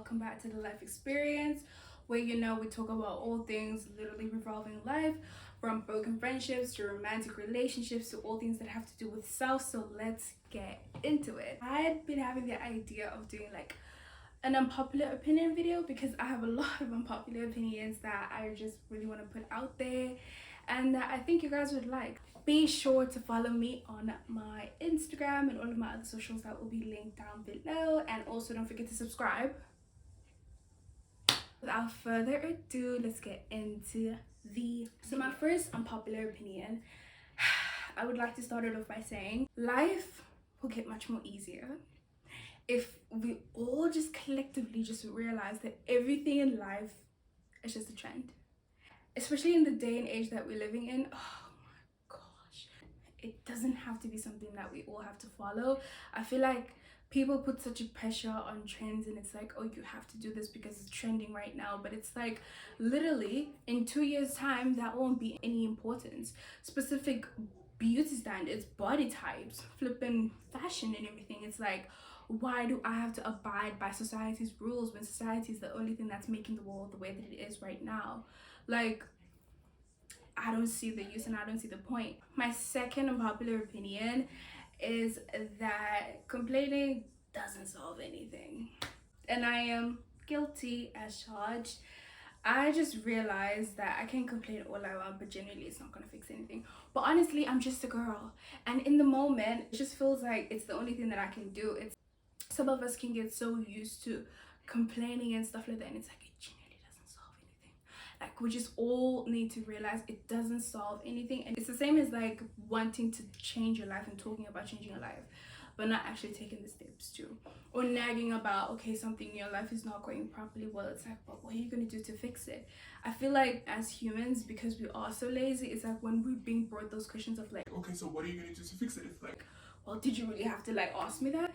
welcome back to the Life Experience, where we talk about all things literally revolving life, from broken friendships to romantic relationships to all things that have to do with self. So let's get into it. I had been having the idea of doing like an unpopular opinion video because I have a lot of unpopular opinions that I just really want to put out there and that I think you guys would like. Be sure to follow me on my Instagram and all of my other socials that will be linked down below, and also don't forget to subscribe. Without further ado, let's get into so my first unpopular opinion, I would like to start it off by saying life will get much more easier if we all just collectively just realize that everything in life is just a trend, especially in the day and age that we're living in. Oh my gosh, it doesn't have to be something that we all have to follow. I feel like people put such a pressure on trends, and it's like, oh, you have to do this because it's trending right now, but it's like literally in 2 years time that won't be any importance. Specific beauty standards, body types, flipping fashion and everything, it's like, why do I have to abide by society's rules when society is the only thing that's making the world the way that it is right now? Like, I don't see the use and I don't see the point. My second unpopular opinion is that complaining doesn't solve anything, and I am guilty as charged. I just realized that I can complain all I want, but generally it's not gonna fix anything. But honestly, I'm just a girl, and in the moment it just feels like it's the only thing that I can do. It's some of us can get so used to complaining and stuff like that, and it's like it genuinely doesn't solve anything. Like, we just all need to realize it doesn't solve anything. And it's the same as like wanting to change your life and talking about changing your life but not actually taking the steps to, or nagging about, okay, something in your life is not going properly. Well, it's like, but what are you going to do to fix it? I feel like as humans, because we are so lazy, it's like when we're being brought those questions of like, okay, so what are you going to do to fix it? It's like, well, did you really have to like ask me that?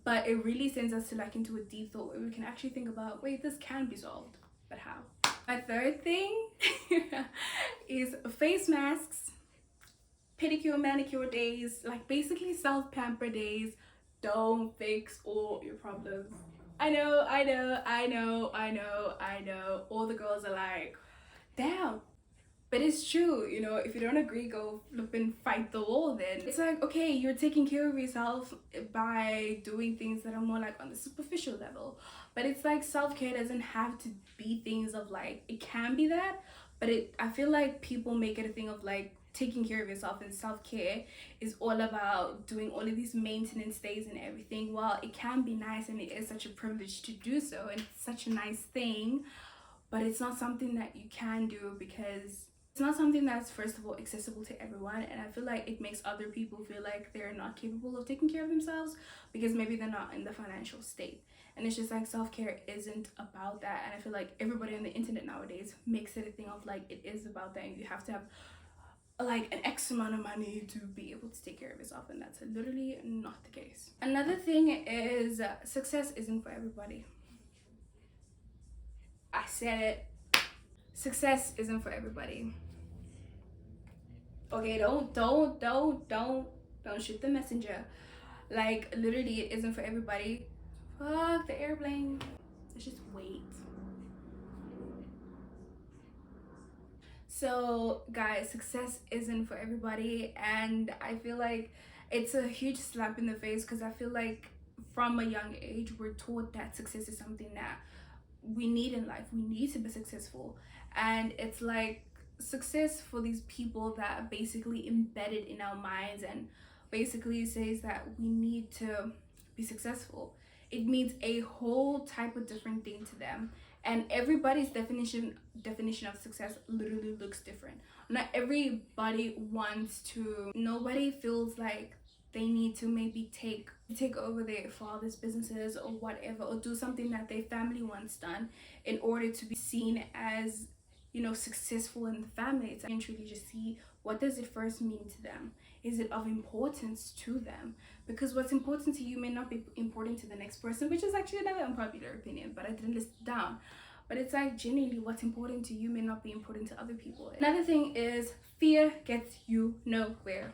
But it really sends us to like into a deep thought where we can actually think about, wait, this can be solved, but how? My third thing is face masks, pedicure, manicure days, like basically self-pamper days don't fix all your problems. I know, all the girls are like, damn, but it's true. If you don't agree, go flip and fight the wall. Then it's like, okay, you're taking care of yourself by doing things that are more like on the superficial level, but it's like self-care doesn't have to be things of like, it can be that, but I feel like people make it a thing of like taking care of yourself, and self-care is all about doing all of these maintenance days and everything. While it can be nice and it is such a privilege to do so and it's such a nice thing, but it's not something that you can do because it's not something that's, first of all, accessible to everyone. And I feel like it makes other people feel like they're not capable of taking care of themselves because maybe they're not in the financial state. And it's just like self-care isn't about that. And I feel like everybody on the internet nowadays makes it a thing of like it is about that, and you have to have like an X amount of money to be able to take care of yourself, and that's literally not the case. Another thing is success isn't for everybody. I said it. Success isn't for everybody. Okay, don't shoot the messenger. Like, literally it isn't for everybody. Fuck the airplane. Let's just wait. So guys, success isn't for everybody, and I feel like it's a huge slap in the face because I feel like from a young age we're taught that success is something that we need in life. We need to be successful, and it's like success for these people that are basically embedded in our minds and basically says that we need to be successful. It means a whole type of different thing to them, and everybody's definition of success literally looks different. Not everybody wants to, nobody feels like they need to maybe take over their father's businesses or whatever, or do something that their family wants done in order to be seen as successful in the family. It's truly just see, what does it first mean to them? Is it of importance to them? Because what's important to you may not be important to the next person, which is actually another unpopular opinion, but I didn't list it down. But it's like, genuinely, what's important to you may not be important to other people. Another thing is fear gets you nowhere.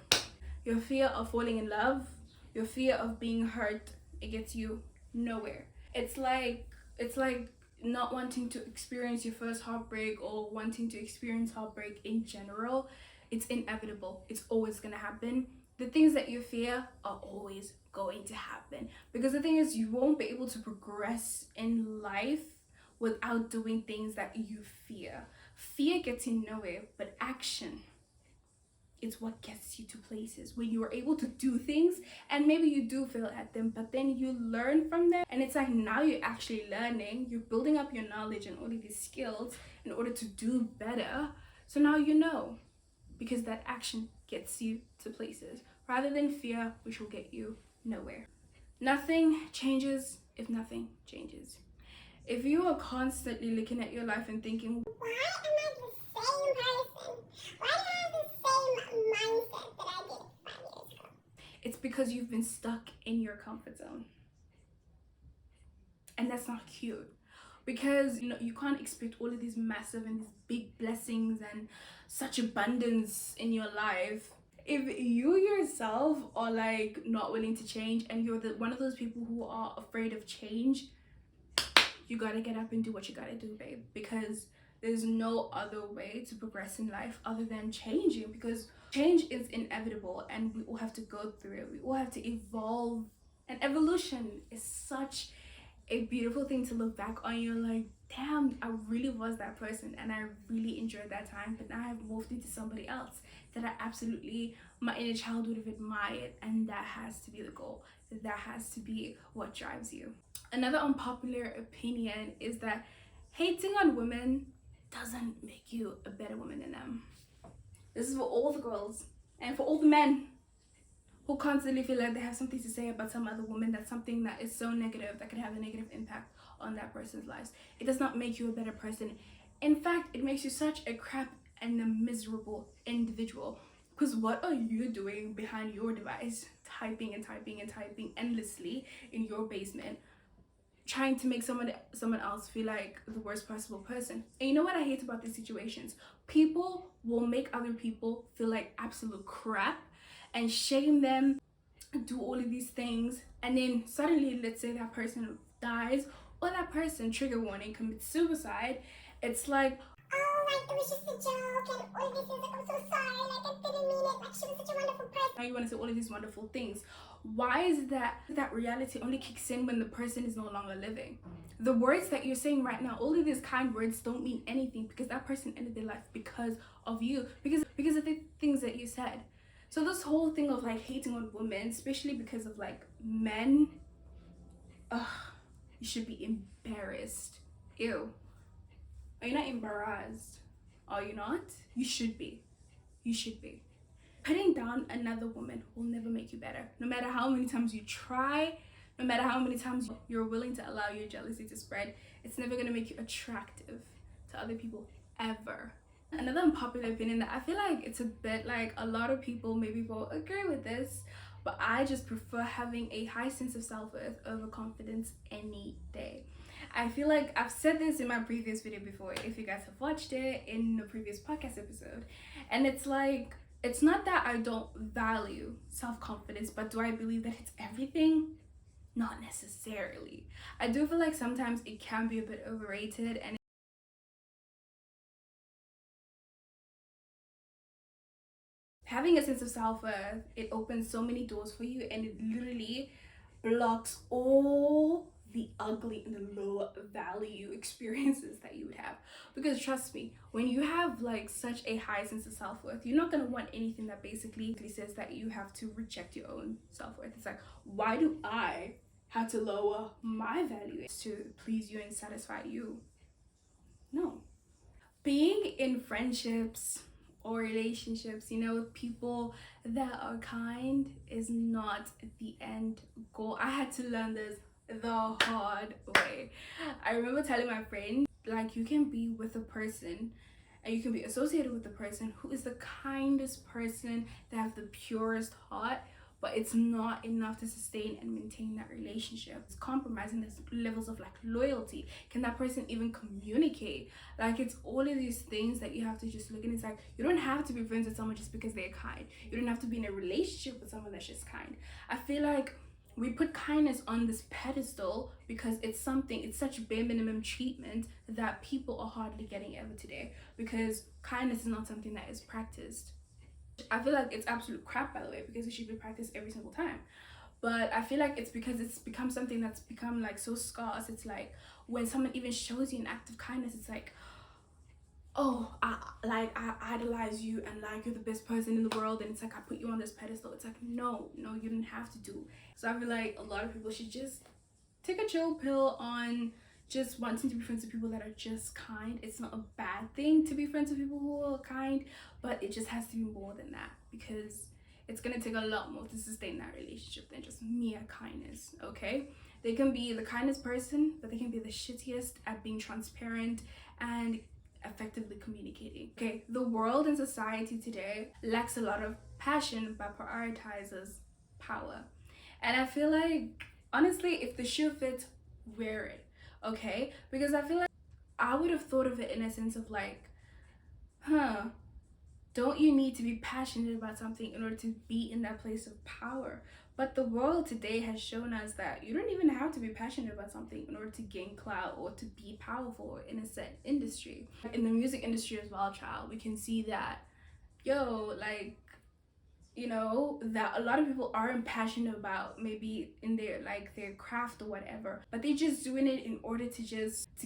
Your fear of falling in love, your fear of being hurt, it gets you nowhere. It's like It's like not wanting to experience your first heartbreak or wanting to experience heartbreak in general. It's inevitable. It's always going to happen. The things that you fear are always going to happen, because the thing is, you won't be able to progress in life without doing things that you fear. Fear gets you nowhere, but action, it's what gets you to places when you are able to do things, and maybe you do fail at them, but then you learn from them, and it's like now you're actually learning, you're building up your knowledge and all of these skills in order to do better. So now you know, because that action gets you to places rather than fear, which will get you nowhere. Nothing changes if nothing changes. If you are constantly looking at your life and thinking, why am I the same person? Why do I have the same mindset that I did 5 years ago? It's because you've been stuck in your comfort zone. And that's not cute. Because you can't expect all of these massive and these big blessings and such abundance in your life if you yourself are like not willing to change, and you're one of those people who are afraid of change. You gotta get up and do what you gotta do, babe, because there's no other way to progress in life other than changing, because change is inevitable and we all have to go through it. We all have to evolve, and evolution is such a beautiful thing to look back on. You're like, damn, I really was that person and I really enjoyed that time, but now I've morphed into somebody else that I absolutely, my inner child would have admired, and that has to be the goal. That has to be what drives you. Another unpopular opinion is that hating on women doesn't make you a better woman than them. This is for all the girls and for all the men who constantly feel like they have something to say about some other woman, that's something that is so negative that could have a negative impact on that person's lives. It does not make you a better person. In fact, it makes you such a crap and a miserable individual. Because what are you doing behind your device, typing and typing and typing endlessly in your basement, trying to make someone else feel like the worst possible person? And you know what I hate about these situations? People will make other people feel like absolute crap and shame them, do all of these things, and then suddenly, let's say that person dies, or that person, trigger warning, commits suicide. It's like, oh, like it was just a joke, and all of these things, like I'm so sorry, like I didn't mean it, like she was such a wonderful person. Now you want to say all of these wonderful things. Why is that reality only kicks in when the person is no longer living? The words that you're saying right now, all of these kind words don't mean anything, because that person ended their life because of you, because of the things that you said. So this whole thing of like hating on women, especially because of like men, you should be embarrassed. Ew. Are you not embarrassed? Are you not? You should be. You should be. Putting down another woman will never make you better. No matter how many times you try, no matter how many times you're willing to allow your jealousy to spread, it's never going to make you attractive to other people, ever. Another unpopular opinion that I feel like it's a bit like a lot of people maybe will agree with this, but I just prefer having a high sense of self-worth over confidence any day. I feel like I've said this in my previous video before, if you guys have watched it in the previous podcast episode, and it's like, it's not that I don't value self-confidence, but do I believe that it's everything? Not necessarily. I do feel like sometimes it can be a bit overrated, and having a sense of self-worth, it opens so many doors for you, and it literally blocks all the ugly and the low value experiences that you would have. Because trust me, when you have like such a high sense of self-worth, you're not going to want anything that basically says that you have to reject your own self-worth. It's like, why do I have to lower my value to please you and satisfy you? No. Being in friendships or relationships, with people that are kind is not the end goal. I had to learn this the hard way. I remember telling my friend, like, you can be with a person and you can be associated with a person who is the kindest person, they have the purest heart, but it's not enough to sustain and maintain that relationship. It's compromising these levels of like loyalty. Can that person even communicate? Like, it's all of these things that you have to just look, and it's like, you don't have to be friends with someone just because they're kind. You don't have to be in a relationship with someone that's just kind. I feel like we put kindness on this pedestal because it's such bare minimum treatment that people are hardly getting ever today, because kindness is not something that is practiced. I feel like it's absolute crap, by the way, because it should be practiced every single time. But I feel like it's because it's become something that's become like so scarce. It's like when someone even shows you an act of kindness, it's like, oh, I idolize you, and like you're the best person in the world, and it's like I put you on this pedestal. It's like, no, you didn't have to do. So I feel like a lot of people should just take a chill pill on just wanting to be friends with people that are just kind. It's not a bad thing to be friends with people who are kind, but it just has to be more than that, because it's gonna take a lot more to sustain that relationship than just mere kindness. Okay, they can be the kindest person, but they can be the shittiest at being transparent and effectively communicating. Okay, the world and society today lacks a lot of passion but prioritizes power. And I feel like, honestly, if the shoe fits, wear it. Okay, because I feel like I would have thought of it in a sense of like, don't you need to be passionate about something in order to be in that place of power? But the world today has shown us that you don't even have to be passionate about something in order to gain clout or to be powerful in a set industry. In the music industry as well, child, we can see that, like, that a lot of people aren't passionate about maybe in their craft or whatever, but they're just doing it in order to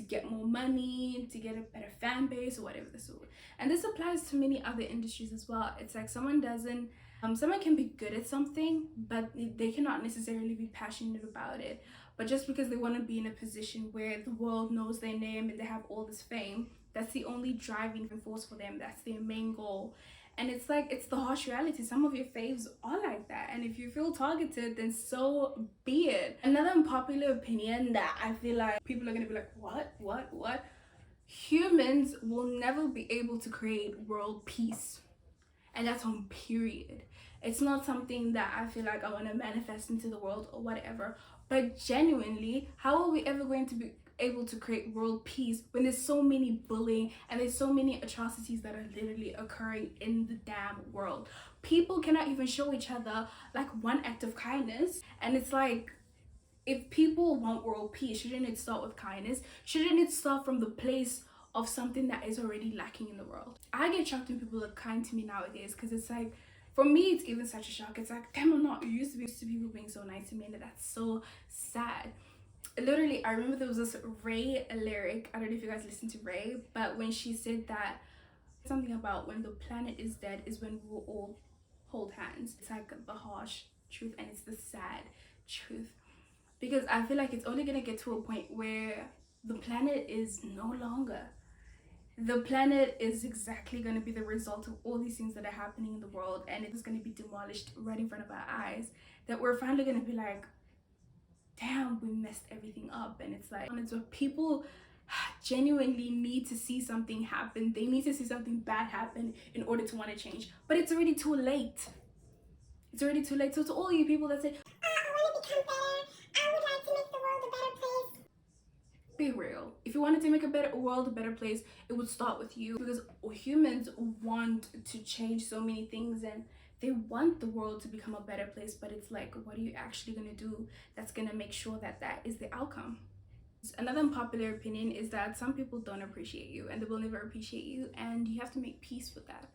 get more money, to get a better fan base or whatever this will. And this applies to many other industries as well. It's like someone can be good at something, but they cannot necessarily be passionate about it. But just because they want to be in a position where the world knows their name and they have all this fame, that's the only driving force for them. That's their main goal. And it's like, it's the harsh reality. Some of your faves are like that. And if you feel targeted, then so be it. Another unpopular opinion that I feel like people are going to be like, what? Humans will never be able to create world peace. And that's on period. It's not something that I feel like I want to manifest into the world or whatever. But genuinely, how are we ever going to be able to create world peace when there's so many bullying and there's so many atrocities that are literally occurring in the damn world? People cannot even show each other like one act of kindness. And it's like, if people want world peace, shouldn't it start with kindness? Shouldn't it start from the place of something that is already lacking in the world? I get shocked when people are kind to me nowadays, because it's like, for me, it's even such a shock. It's like, damn, I'm not used to people being so nice to me, and that's so sad. Literally, I remember there was this Ray lyric. I don't know if you guys listen to Ray, but when she said that something about when the planet is dead is when we'll all hold hands. It's like the harsh truth, and it's the sad truth, because I feel like it's only gonna get to a point where the planet is no longer. The planet is exactly going to be the result of all these things that are happening in the world, and it's going to be demolished right in front of our eyes, that we're finally going to be like, damn, we messed everything up. And it's like, it's what people genuinely need to see something happen. They need to see something bad happen in order to want to change, but it's already too late. It's already too late. So to all you people that say, I want to become better, I would like to make the world a better place, be real. If you wanted to make a better world, a better place, it would start with you, because humans want to change so many things and they want the world to become a better place. But it's like, what are you actually going to do that's going to make sure that that is the outcome? Another unpopular opinion is that some people don't appreciate you, and they will never appreciate you, and you have to make peace with that.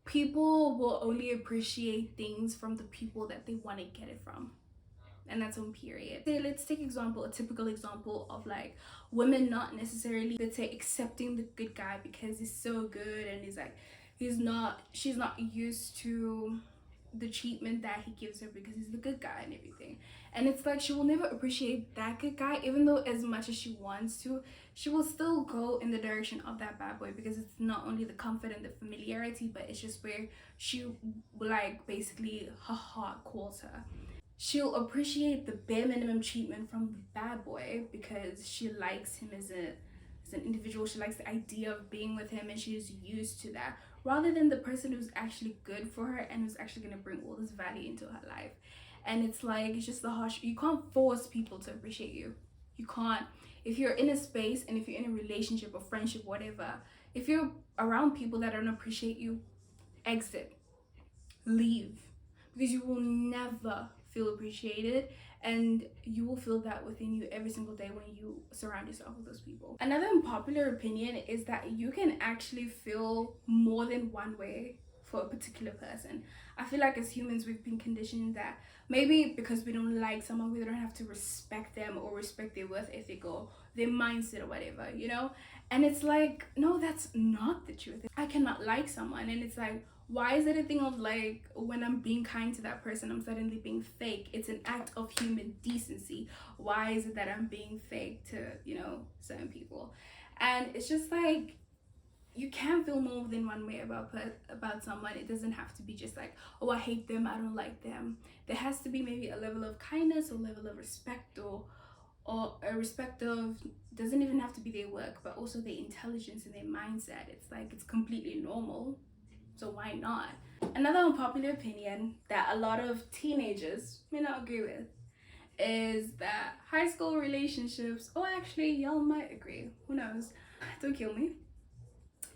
People will only appreciate things from the people that they want to get it from, and that's on period. Let's take a typical example of like women not necessarily, let's say, accepting the good guy because he's so good, and she's not used to the treatment that he gives her because he's the good guy and everything. And it's like, she will never appreciate that good guy, even though as much as she wants to, she will still go in the direction of that bad boy, because it's not only the comfort and the familiarity, but it's just where she, like, basically her heart calls her. She'll appreciate the bare minimum treatment from the bad boy because she likes him as an individual. She likes the idea of being with him, and she's used to that, rather than the person who's actually good for her and who's actually going to bring all this value into her life. And it's like, it's just the harsh, you can't force people to appreciate you. You can't. If you're in a space and if you're in a relationship or friendship, whatever, if you're around people that don't appreciate you, exit, leave, because you will never feel appreciated, and you will feel that within you every single day when you surround yourself with those people. Another unpopular opinion is that you can actually feel more than one way for a particular person. I feel like as humans we've been conditioned that maybe because we don't like someone we don't have to respect them or respect their work ethic or their mindset or whatever, you know. And it's like, no, that's not the truth. I cannot like someone, and it's like, why is it a thing of like when I'm being kind to that person I'm suddenly being fake? It's an act of human decency. Why is it that I'm being fake to, you know, certain people? And it's just like, you can feel more than one way about someone. It doesn't have to be just like, oh, I hate them, I don't like them. There has to be maybe a level of kindness or level of respect, or a respect of, doesn't even have to be their work, but also their intelligence and their mindset. It's like, it's completely normal, so why not? Another unpopular opinion that a lot of teenagers may not agree with is that high school relationships, or actually y'all might agree, who knows, don't kill me,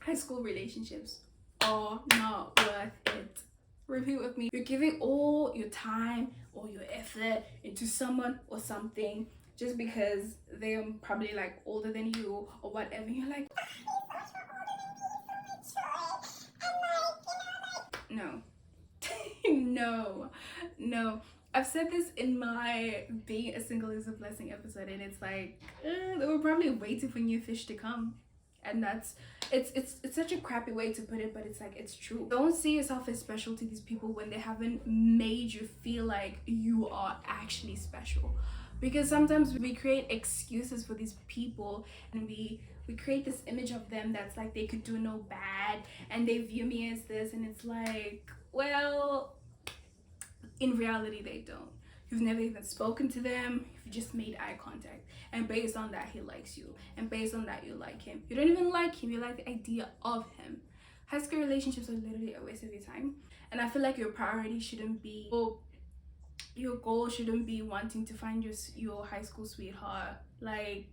high school relationships are not worth it. Repeat with me. You're giving all your time or your effort into someone or something just because they're probably like older than you or whatever. You're like, no. No, no. I've said this in my Being a Single is a Blessing episode, and it's like, they were probably waiting for new fish to come. And that's, it's such a crappy way to put it, but it's like, it's true. Don't see yourself as special to these people when they haven't made you feel like you are actually special. Because sometimes we create excuses for these people, and we create this image of them that's like they could do no bad, and they view me as this, and it's like, well, in reality they don't. You've never even spoken to them, you've just made eye contact, and based on that he likes you, and based on that you like him. You don't even like him, you like the idea of him. High school relationships are literally a waste of your time, and I feel like your priority shouldn't be, or your goal shouldn't be wanting to find your high school sweetheart. Like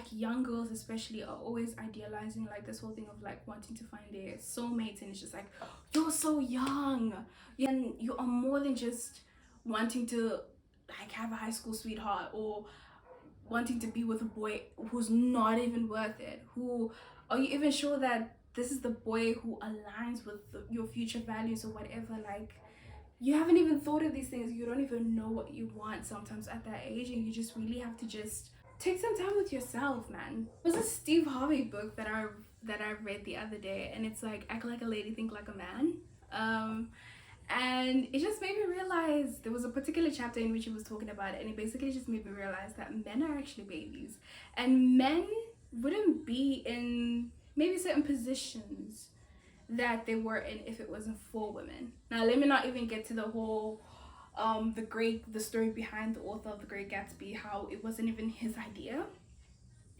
young girls especially are always idealizing like this whole thing of like wanting to find their soulmates, and it's just like, you're so young, and you are more than just wanting to like have a high school sweetheart, or wanting to be with a boy who's not even worth it. Who are you even sure that this is the boy who aligns with your future values or whatever? Like, you haven't even thought of these things. You don't even know what you want sometimes at that age, and you just really have to just take some time with yourself, man. It was a Steve Harvey book that I read the other day, and it's like, act like a lady, think like a man. And it just made me realize, there was a particular chapter in which he was talking about it, and it basically just made me realize that men are actually babies, and men wouldn't be in maybe certain positions that they were in if it wasn't for women. Now let me not even get to the whole the story behind the author of The Great Gatsby, how it wasn't even his idea,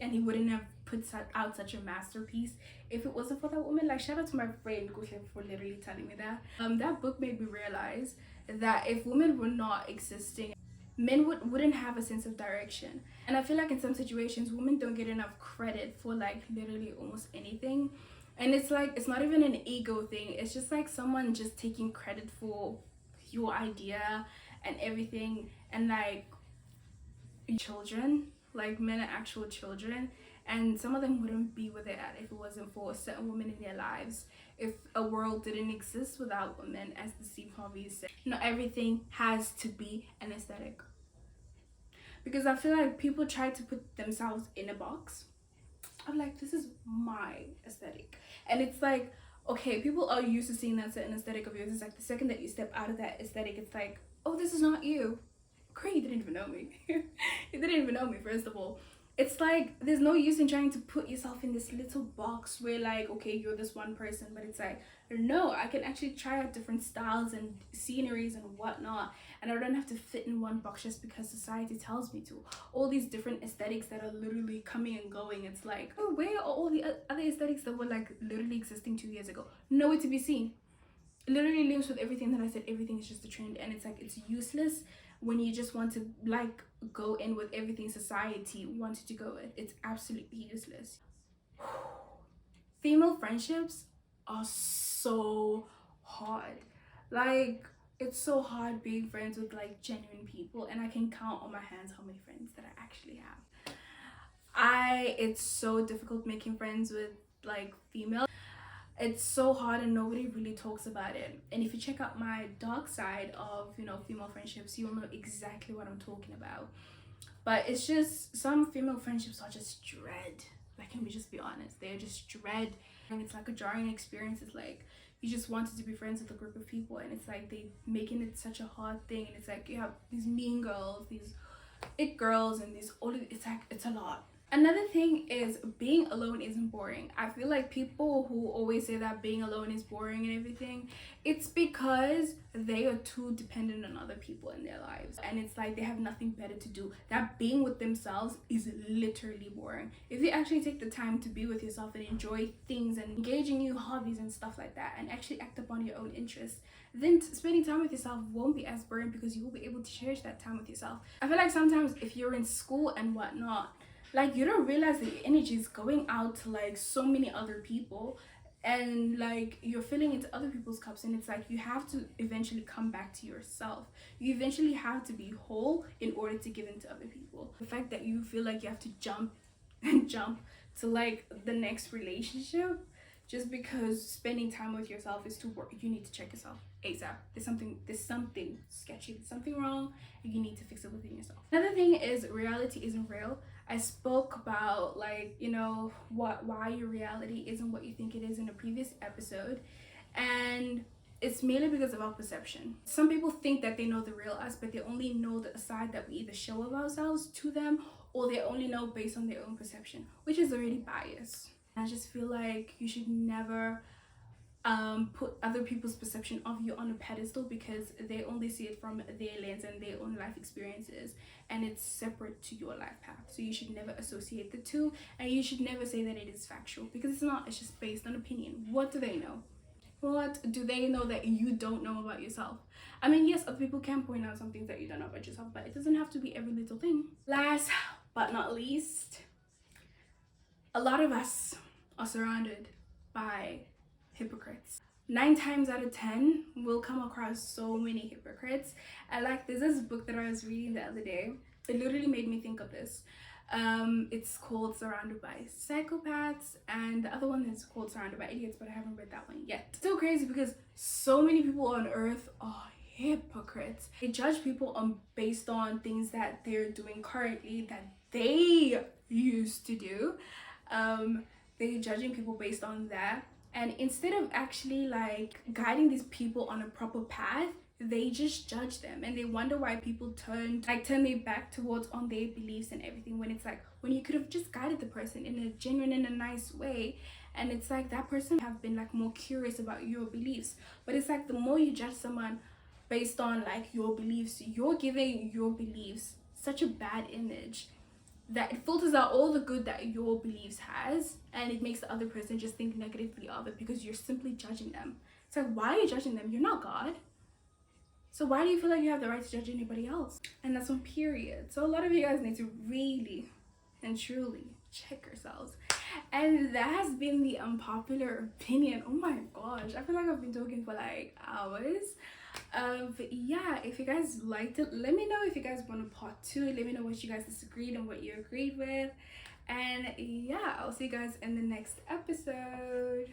and he wouldn't have put out such a masterpiece if it wasn't for that woman. Like, shout out to my friend Gusha for literally telling me that. That book made me realize that if women were not existing, men wouldn't have a sense of direction. And I feel like in some situations women don't get enough credit for like literally almost anything. And it's like, it's not even an ego thing, it's just like someone just taking credit for your idea and everything. And like, children, like men are actual children, and some of them wouldn't be where they're at if it wasn't for certain women in their lives. If a world didn't exist without women, as the Steve Harvey said, not everything has to be an aesthetic. Because I feel like people try to put themselves in a box. I'm like, this is my aesthetic, and it's like, okay, people are used to seeing that certain aesthetic of yours. It's like the second that you step out of that aesthetic, it's like, oh, this is not you. Great, you didn't even know me. You didn't even know me, first of all. It's like, there's no use in trying to put yourself in this little box where like, okay, you're this one person, but it's like, no, I can actually try out different styles and sceneries and whatnot, and I don't have to fit in one box just because society tells me to. All these different aesthetics that are literally coming and going, it's like, oh, where are all the other aesthetics that were like literally existing 2 years ago? Nowhere to be seen. It literally lives with everything that I said. Everything is just a trend, and it's like, it's useless when you just want to like go in with everything society wanted to go with. It's absolutely useless. Female friendships are so hard. Like, It's so hard being friends with like genuine people, and I can count on my hands how many friends that I actually have. It's so difficult making friends with like female. It's so hard and nobody really talks about it. And if you check out my dark side of, you know, female friendships, you'll know exactly what I'm talking about. But it's just some female friendships are just dread. Like, can we just be honest? They're just dread. And it's like a jarring experience. It's like you just wanted to be friends with a group of people, and it's like they making it such a hard thing. And it's like you have these mean girls, these it girls, and these all. It's like it's a lot. Another thing is being alone isn't boring. I feel like people who always say that being alone is boring and everything, it's because they are too dependent on other people in their lives, and it's like they have nothing better to do. That being with themselves is literally boring. If you actually take the time to be with yourself and enjoy things and engage in new hobbies and stuff like that, and actually act upon your own interests, then spending time with yourself won't be as boring, because you will be able to cherish that time with yourself. I feel like sometimes if you're in school and whatnot, like you don't realize that your energy is going out to like so many other people, and like you're filling into other people's cups, and it's like you have to eventually come back to yourself. You eventually have to be whole in order to give into other people. The fact that you feel like you have to jump and jump to like the next relationship just because spending time with yourself is too work. You need to check yourself ASAP. There's something sketchy, there's something wrong, and you need to fix it within yourself. Another thing is reality isn't real. I spoke about like, you know, why your reality isn't what you think it is in a previous episode, and it's mainly because of our perception. Some people think that they know the real us, but they only know the side that we either show of ourselves to them, or they only know based on their own perception, which is already biased. I just feel like you should never put other people's perception of you on a pedestal, because they only see it from their lens and their own life experiences, and it's separate to your life path. So you should never associate the two, and you should never say that it is factual, because it's not. It's just based on opinion. What do they know? What do they know that you don't know about yourself? I mean, yes, other people can point out some things that you don't know about yourself, but it doesn't have to be every little thing. Last but not least, a lot of us are surrounded by hypocrites. 9 times out of 10 we'll come across so many hypocrites. And like, there's this book that I was reading the other day. It literally made me think of this. It's called Surrounded by Psychopaths, and the other one is called Surrounded by Idiots, but I haven't read that one yet. It's so crazy because so many people on earth are hypocrites. They judge people based on things that they're doing currently that they used to do. They're judging people based on that, and instead of actually like guiding these people on a proper path, they just judge them, and they wonder why people turn their back towards on their beliefs and everything, when it's like, when you could have just guided the person in a genuine and a nice way. And it's like that person have been like more curious about your beliefs. But it's like the more you judge someone based on like your beliefs, you're giving your beliefs such a bad image that it filters out all the good that your beliefs has, and it makes the other person just think negatively of it, because you're simply judging them. It's like, why are you judging them? You're not God. So why do you feel like you have the right to judge anybody else? And that's on period. So a lot of you guys need to really and truly check yourselves. And that has been the unpopular opinion. Oh my gosh, I feel like I've been talking for like hours. But yeah, if you guys liked it, let me know. If you guys want a part 2, let me know what you guys disagreed and what you agreed with. And yeah, I'll see you guys in the next episode.